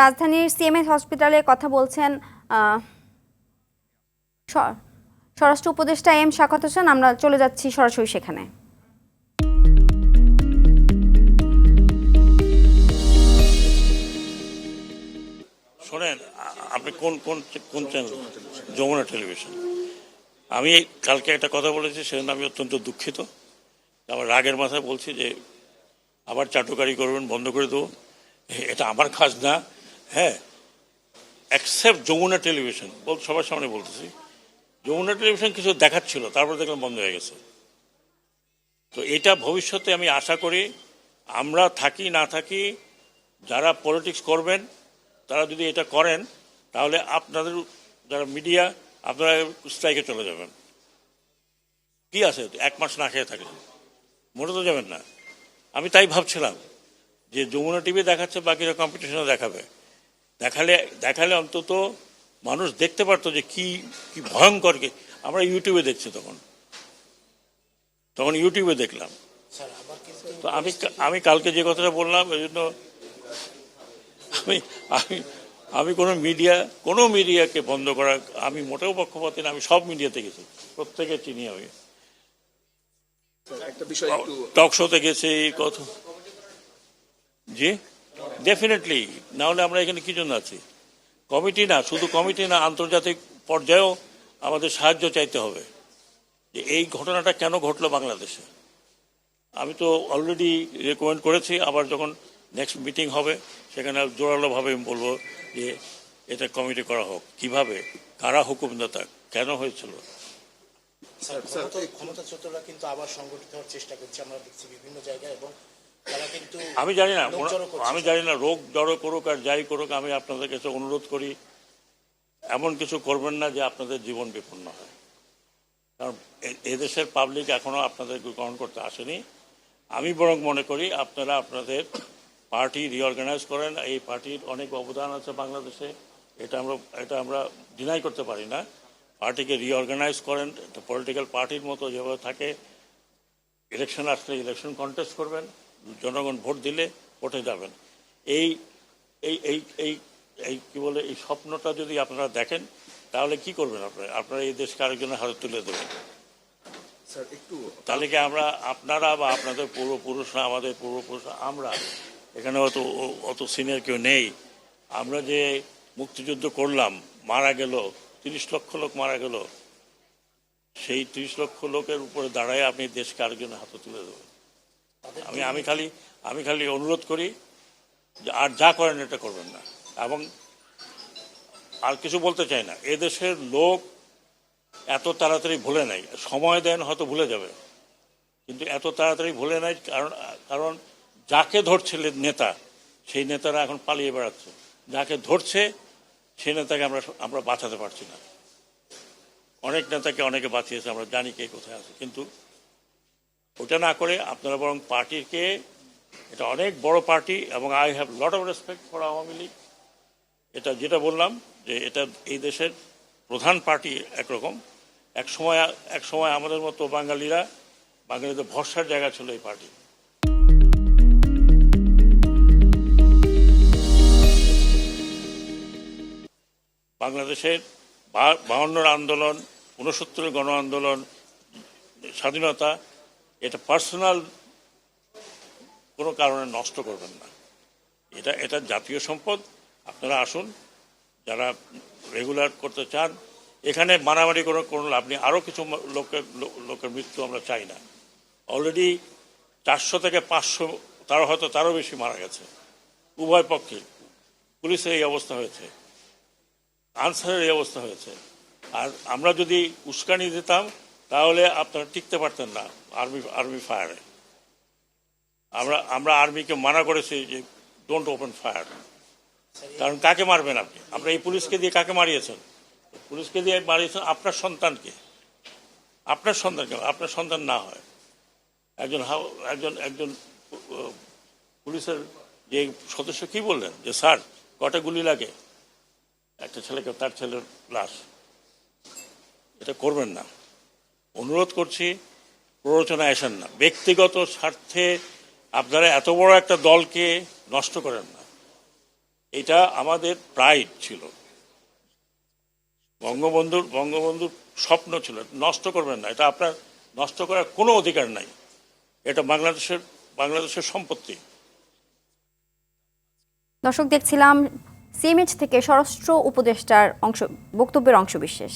রাজধানীর সিএমএস হসপিটালে কথা বলছেন স্বরাষ্ট্র উপদেষ্টা এম শাখাওয়াত হোসেন। আমরা চলে যাচ্ছি সরাসরি সেখানে। শোনেন, আপনি কোন কোন কোন চ্যানেল? যমুনা টেলিভিশন। আমি কালকে একটা কথা বলেছি, সেজন্য আমি অত্যন্ত দুঃখিত। আমার রাগের মাথায় বলছি যে আবার চাটুকারি করবেন, বন্ধ করে দেবো। এটা আমার কাজ না। হ্যাঁ, অ্যাকসেপ্ট যমুনা টেলিভিশন সবার সামনে বলতেছি। যমুনা টেলিভিশন কিছু দেখাচ্ছিল, তারপর দেখলাম বন্ধ হয়ে গেছে। তো এটা ভবিষ্যতে আমি আশা করি আমরা থাকি না থাকি, যারা পলিটিক্স করবেন তারা যদি এটা করেন তাহলে আপনাদের যারা মিডিয়া, আপনারা স্ট্রাইকে চলে যাবেন। কি আছে, 1 মাস না খেয়ে থাকলেন, মরে তো যাবেন না। আমি তাই ভাবছিলাম যে যমুনা টিভি দেখাচ্ছে, বাকিরা কম্পিটিশনে দেখাবে। দেখালে অন্তত মানুষ দেখতে পারতো যে কি কি ভয়ঙ্কর। কি আমরা ইউটিউবে দেখছি, তখন ইউটিউবে দেখলাম। তো আমি কালকে যে কথাটা বললাম, এই জন্য আমি আমি আমি কোনো মিডিয়াকে বন্ধ করা, আমি মোটেও পক্ষপাতী না। আমি সব মিডিয়াতে গেছি, প্রত্যেকে চিনি। আমি টক শোতে গেছি, কথা। জি, ডেফিনেটলি। না হলে আমরা এখানে কি জন্য আছি? কমিটি না, শুধু কমিটি না, আন্তর্জাতিক পর্যায়েও আমাদের সাহায্য চাইতে হবে যে এই ঘটনাটা কেন ঘটলো বাংলাদেশে। আমি তো অলরেডি রেকমেন্ড করেছি, আবার যখন নেক্সট মিটিং হবে সেখানে জোরালোভাবে আমি বলবো যে এটা কমিটি করা হোক। কিভাবে, কারা হুকুমদাতা, কেন হয়েছিল। ক্ষমতাচ্যুতরা কিন্তু আবার সংগঠিত হওয়ার চেষ্টা করছে, আমরা দেখছি বিভিন্ন জায়গায়। এবং তারা কিন্তু আমি জানি না রোগ জড়ো করুক আর যাই করুক, আমি আপনাদের কাছে অনুরোধ করি এমন কিছু করবেন না যে আপনাদের জীবন বিপন্ন হয়। কারণ এদেশের পাবলিক এখনো আপনাদের গ্রহণ করতে আসেনি। আমি বরং মনে করি আপনারা আপনাদের পার্টি রিঅর্গানাইজ করেন। এই পার্টির অনেক অবদান আছে বাংলাদেশে, এটা আমরা ডিনাই করতে পারি না। পার্টিকে রিঅর্গানাইজ করেন, একটা পলিটিক্যাল পার্টির মতো যেভাবে থাকে। ইলেকশন আসলে ইলেকশন কন্টেস্ট করবেন, জনগণ ভোট দিলে ভোটে যাবেন। এই এই এই এই এই কি বলে, এই স্বপ্নটা যদি আপনারা দেখেন তাহলে কি করবেন আপনারা এই দেশকে আরেকজনের হাতে তুলে দেবেন। তাহলে কি আপনারা বা আপনাদের পূর্বপুরুষরা, আমাদের পূর্বপুরুষরা, আমরা এখানে অত সিনিয়র কেউ নেই। আমরা যে মুক্তিযুদ্ধ করলাম, মারা গেল 30 লক্ষ লোক মারা গেল, সেই 30 লক্ষ লোকের উপরে দাঁড়ায় আপনি দেশকে আরেকজনের হাতে তুলে দেবেন। আমি খালি অনুরোধ করি যে আর যা করেন এটা করবেন না। এবং আর কিছু বলতে চাই না, এদেশের লোক এত তাড়াতাড়ি ভুলে নাই। সময় দেন, হয়তো ভুলে যাবে, কিন্তু এত তাড়াতাড়ি ভুলে নাই। কারণ যাকে ধরছে নেতা, সেই নেতারা এখন পালিয়ে বেড়াচ্ছে। যাকে ধরছে সেই নেতাকে আমরা বাঁচাতে পারছি না। অনেক নেতাকে অনেকে বাঁচিয়েছে, আমরা জানি কে কোথায় আছে। কিন্তু ওটা না করে আপনারা বরং পার্টিকে, এটা অনেক বড় পার্টি এবং I have lot of respect for Awami League. এটা যেটা বললাম যে এটা এই দেশের প্রধান পার্টি একরকম। এক সময় আমাদের মতো বাঙালিদের ভরসার জায়গা ছিল এই পার্টি। বাংলাদেশের 52 আন্দোলন, 69 গণ আন্দোলন, স্বাধীনতা, এটা পার্সোনাল কোনো কারণে নষ্ট করবেন না। এটা জাতীয় সম্পদ। আপনারা আসুন, যারা রেগুলার করতে চান। এখানে মারামারি কোনো লাভ নেই। আরও কিছু লোকের মৃত্যু আমরা চাই না। অলরেডি 400 থেকে 500, তারও বেশি মারা গেছে উভয় পক্ষে। পুলিশের এই অবস্থা হয়েছে, আনসারের এই অবস্থা হয়েছে। আর আমরা যদি উস্কানি দিতাম তাহলে আপনারা টিকতে পারতেন না আর্মি ফায়ারে। আমরা আর্মিকে মানা করেছি যে ডোন্ট ওপেন ফায়ার। কারণ কাকে মারবেন আপনি? আপনারা এই পুলিশকে দিয়ে কাকে মারিয়েছেন? পুলিশকে দিয়ে মারিয়েছেন আপনার সন্তানকে। আপনার সন্তান না হয় একজন পুলিশের যে সদস্য কি বললেন যে স্যার কটা গুলি লাগে একটা ছেলেকে, তার ছেলের লাশ। এটা করবেন না, অনুরোধ করছি। প্ররোচনায় আসেন না, ব্যক্তিগত স্বার্থে আপনারা এত বড় একটা দলকে নষ্ট করেন না। এটা আমাদের প্রাইড ছিল, বঙ্গবন্ধুর স্বপ্ন ছিল। নষ্ট করবেন না, এটা আপনার নষ্ট করার কোনো অধিকার নাই। এটা বাংলাদেশের সম্পত্তি। দর্শক, দেখছিলাম সিএমএইচ থেকে স্বরাষ্ট্র উপদেষ্টার বক্তব্যের অংশ বিশেষ।